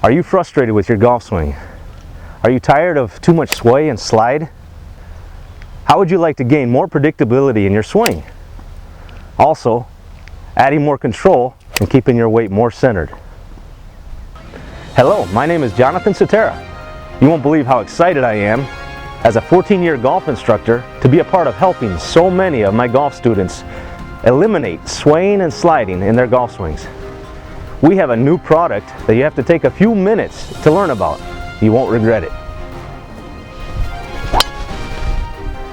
Are you frustrated with your golf swing? Are you tired of too much sway and slide? How would you like to gain more predictability in your swing? Also, adding more control and keeping your weight more centered. Hello, my name is Jonathan Cetera. You won't believe how excited I am as a 14-year golf instructor to be a part of helping so many of my golf students eliminate swaying and sliding in their golf swings. We have a new product that you have to take a few minutes to learn about. You won't regret it.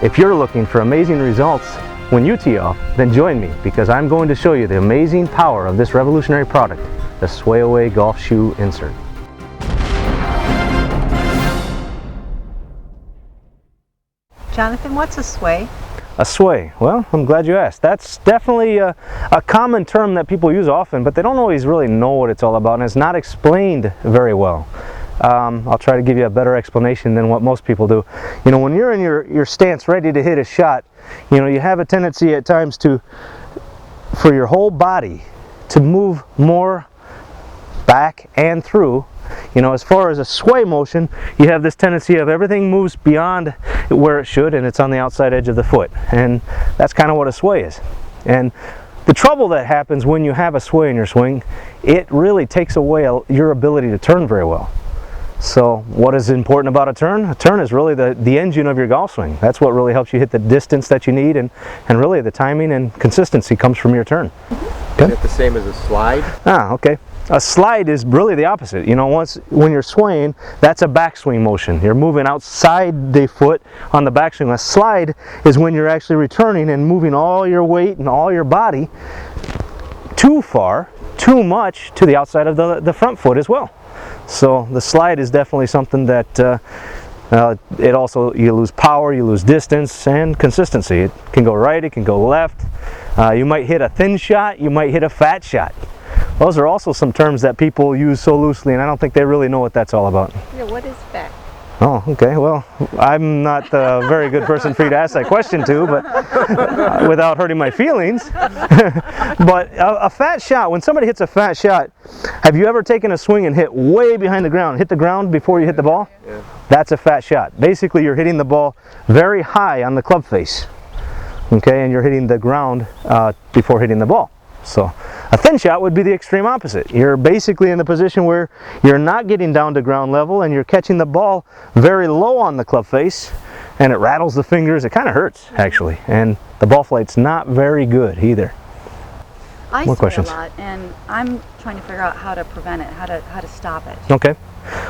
If you're looking for amazing results when you tee off, then join me because I'm going to show you the amazing power of this revolutionary product, the Sway Away Golf Shoe Insert. Jonathan, what's a sway? A sway, well, I'm glad you asked. That's definitely a common term that people use often, but they don't always really know what it's all about, and it's not explained very well. I'll try to give you a better explanation than what most people do. You know, when you're in your stance ready to hit a shot, you know, you have a tendency at times for your whole body to move more back and through. You know, as far as a sway motion, you have this tendency of everything moves beyond where it should, and it's on the outside edge of the foot, and that's kind of what a sway is. And the trouble that happens when you have a sway in your swing, it really takes away your ability to turn very well. So what is important about a turn? A turn is really the engine of your golf swing. That's what really helps you hit the distance that you need, and really the timing and consistency comes from your turn. Okay. Is it the same as a slide? Ah, okay. A slide is really the opposite. You know, when you're swaying, that's a backswing motion. You're moving outside the foot on the backswing. A slide is when you're actually returning and moving all your weight and all your body too far, too much to the outside of the front foot as well. So the slide is definitely something that it also, you lose power, you lose distance and consistency. It can go right, it can go left. You might hit a thin shot, you might hit a fat shot. Those are also some terms that people use so loosely, and I don't think they really know what that's all about. Yeah, what is fat? Oh, okay. Well, I'm not a very good person for you to ask that question to, but without hurting my feelings. But a fat shot, when somebody hits a fat shot, have you ever taken a swing and hit way behind the ground, hit the ground before you hit the ball? Yeah. That's a fat shot. Basically, you're hitting the ball very high on the club face, okay, and you're hitting the ground before hitting the ball. So a thin shot would be the extreme opposite. You're basically in the position where you're not getting down to ground level and you're catching the ball very low on the club face, and it rattles the fingers. It kind of hurts, actually, and the ball flight's not very good either. I More sway questions? a lot, and I'm trying to figure out how to prevent it, how to stop it. Okay.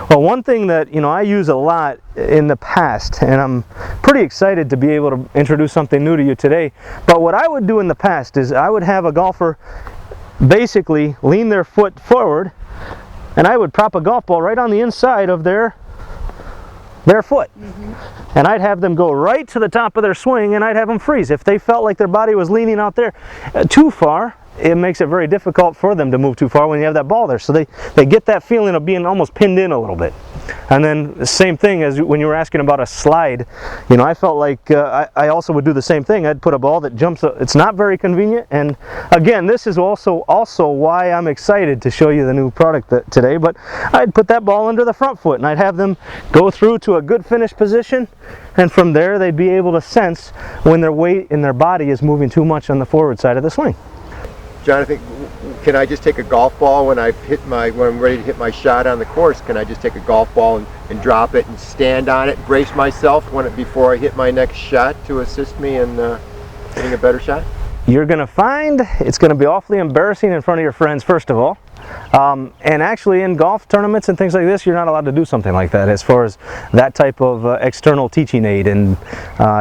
Well, one thing that, you know, I use a lot in the past, and I'm pretty excited to be able to introduce something new to you today, but what I would do in the past is I would have a golfer basically lean their foot forward, and I would prop a golf ball right on the inside of their foot. Mm-hmm. And I'd have them go right to the top of their swing, and I'd have them freeze. If they felt like their body was leaning out there too far, it makes it very difficult for them to move too far when you have that ball there. So they get that feeling of being almost pinned in a little bit. And then the same thing as when you were asking about a slide, you know, I felt like I also would do the same thing. I'd put a ball that jumps. It's not very convenient. And again, this is also why I'm excited to show you the new product today. But I'd put that ball under the front foot, and I'd have them go through to a good finish position. And from there, they'd be able to sense when their weight in their body is moving too much on the forward side of the swing. Jonathan, can I just take a golf ball when I'm ready to hit my shot on the course? Can I just take a golf ball and drop it and stand on it, brace myself before I hit my next shot to assist me in hitting a better shot? You're going to find it's going to be awfully embarrassing in front of your friends, first of all. And actually in golf tournaments and things like this, you're not allowed to do something like that as far as that type of external teaching aid, and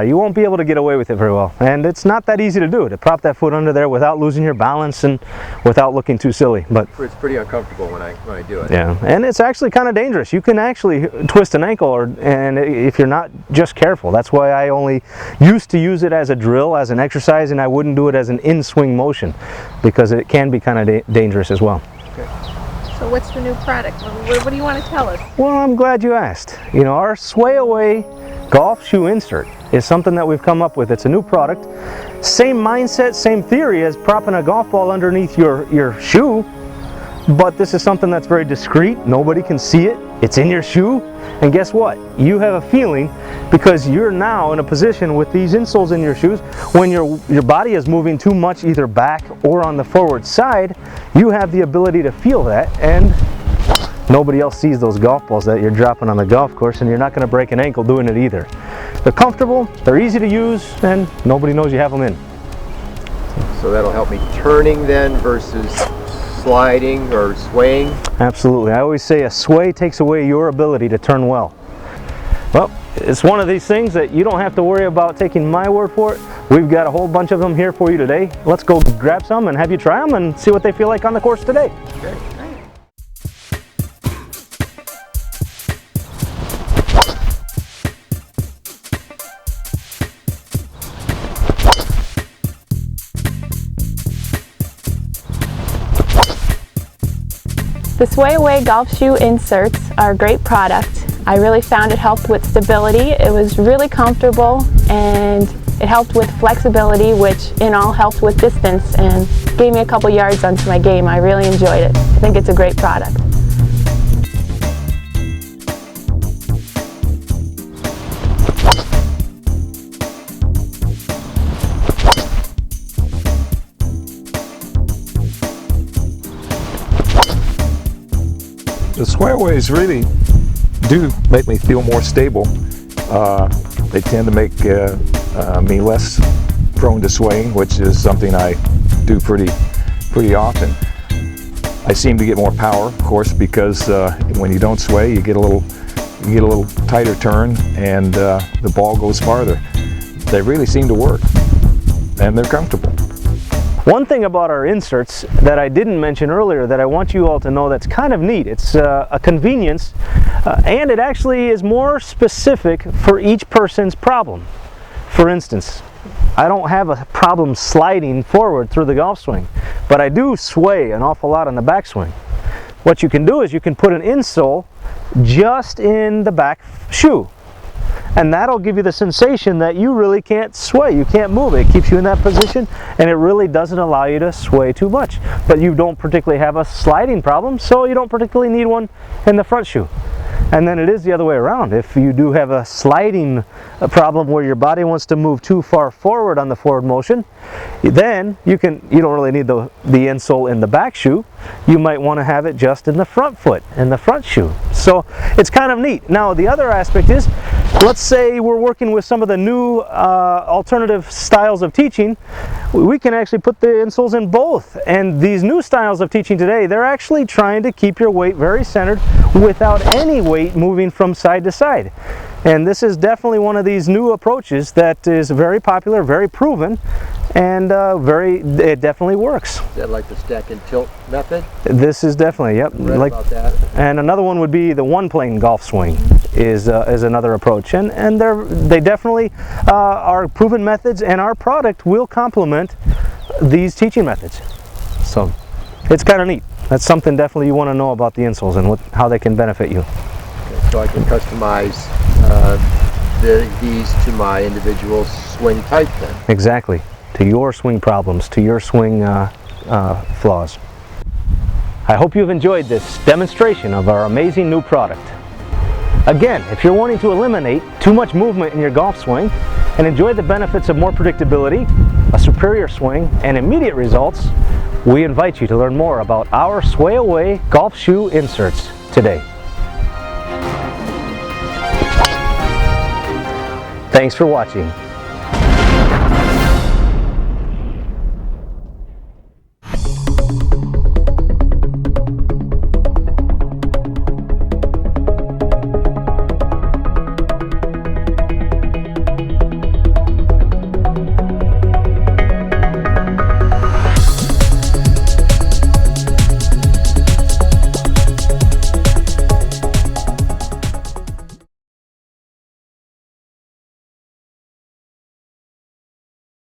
you won't be able to get away with it very well. And it's not that easy to do, to prop that foot under there without losing your balance and without looking too silly. But it's pretty uncomfortable when I do it. Yeah, and it's actually kind of dangerous. You can actually twist an ankle, and if you're not just careful. That's why I only used to use it as a drill, as an exercise, and I wouldn't do it as an in-swing motion because it can be kind of dangerous as well. Okay. So what's the new product? What do you want to tell us? Well, I'm glad you asked. You know, our Sway Away Golf Shoe Insert is something that we've come up with. It's a new product. Same mindset, same theory as propping a golf ball underneath your shoe, but this is something that's very discreet. Nobody can see it. It's in your shoe. And guess what? You have a feeling, because you're now in a position with these insoles in your shoes, when your body is moving too much either back or on the forward side, you have the ability to feel that, and nobody else sees those golf balls that you're dropping on the golf course, and you're not going to break an ankle doing it either. They're comfortable, they're easy to use, and nobody knows you have them in. So that'll help me turning then versus sliding or swaying? Absolutely. I always say a sway takes away your ability to turn well. Well, it's one of these things that you don't have to worry about taking my word for it. We've got a whole bunch of them here for you today. Let's go grab some and have you try them and see what they feel like on the course today. Okay. The Sway Away golf shoe inserts are a great product. I really found it helped with stability. It was really comfortable, and it helped with flexibility, which in all helped with distance and gave me a couple yards onto my game. I really enjoyed it. I think it's a great product. The Swayaways really do make me feel more stable. They tend to make me less prone to swaying, which is something I do pretty often. I seem to get more power, of course, because when you don't sway, you get a little tighter turn, and the ball goes farther. They really seem to work, and they're comfortable. One thing about our inserts that I didn't mention earlier that I want you all to know that's kind of neat, it's a convenience, and it actually is more specific for each person's problem. For instance, I don't have a problem sliding forward through the golf swing, but I do sway an awful lot on the backswing. What you can do is you can put an insole just in the back shoe, and that'll give you the sensation that you really can't sway, you can't move. It keeps you in that position, and it really doesn't allow you to sway too much. But you don't particularly have a sliding problem, so you don't particularly need one in the front shoe. And then it is the other way around. If you do have a sliding problem where your body wants to move too far forward on the forward motion, then you don't really need the insole in the back shoe. You might want to have it just in the front foot, in the front shoe. So it's kind of neat. Now the other aspect is, let's say we're working with some of the new alternative styles of teaching. We can actually put the insoles in both. And these new styles of teaching today, they're actually trying to keep your weight very centered without any weight moving from side to side. And this is definitely one of these new approaches that is very popular, very proven, and it definitely works. Is that like the stack and tilt method? This is definitely, yep. Read Like, about that. and another one would be the one-plane golf swing is another approach, and they definitely are proven methods, and our product will complement these teaching methods. So it's kind of neat. That's something definitely you want to know about the insoles and how they can benefit you. Okay, so I can customize these to my individual swing type then. Exactly. To your swing problems, to your swing flaws. I hope you've enjoyed this demonstration of our amazing new product. Again, if you're wanting to eliminate too much movement in your golf swing and enjoy the benefits of more predictability, a superior swing, and immediate results, we invite you to learn more about our Sway Away golf shoe inserts today. Thanks for watching.